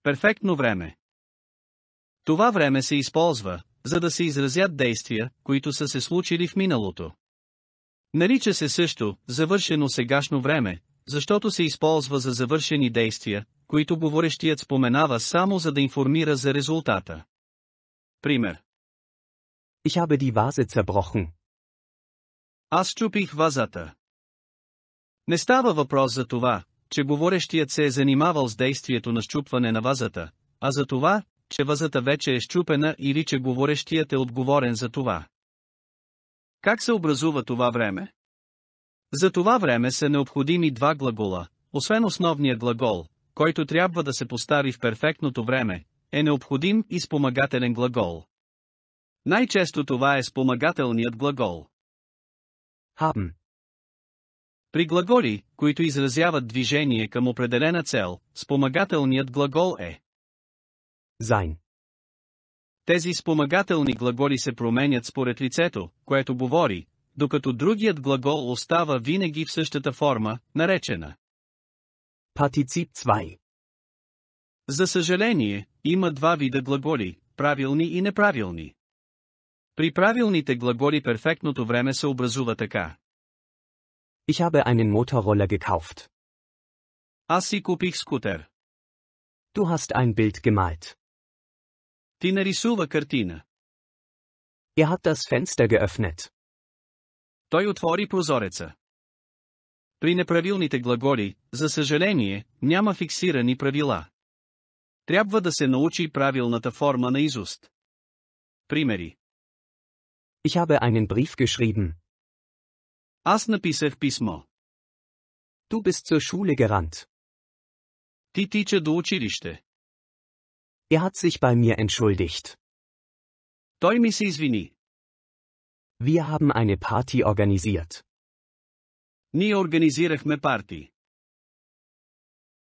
Перфектно време. Това време се използва, за да се изразят действия, които са се случили в миналото. Нарича се също завършено сегашно време, защото се използва за завършени действия, които говорещият споменава само за да информира за резултата. Пример. Ich habe die Vase zerbrochen. Аз счупих вазата. Не става въпрос за това, че говорещият се е занимавал с действието на счупване на вазата, а за това, че вазата вече е счупена или че говорещият е отговорен за това. Как се образува това време? За това време са необходими два глагола, освен основния глагол, който трябва да се постави в перфектното време, е необходим и спомагателен глагол. Най-често това е спомагателният глагол. Haben. При глаголи, които изразяват движение към определена цел, спомагателният глагол е Sein. Тези спомагателни глаголи се променят според лицето, което говори, докато другият глагол остава винаги в същата форма, наречена Partizip 2. За съжаление, има два вида глаголи, правилни и неправилни. При правилните глаголи перфектното време се образува така. Ich habe einen Motorroller gekauft. Аз си купих скутер. Du hast ein Bild gemalt. Ти нарисува картина. Er hat das Fenster geöffnet. Той отвори прозореца. При неправилните глаголи, за съжаление, няма фиксирани правила. Трябва да се научи правилната форма наизуст. Примери. Ich habe einen Brief geschrieben. Аз написах писмо. Du bist zur Schule gerannt. Ти тича до училище. Er hat sich bei mir entschuldigt. Той ми се извини. Wir haben eine Party organisiert. Ние организирахме парти.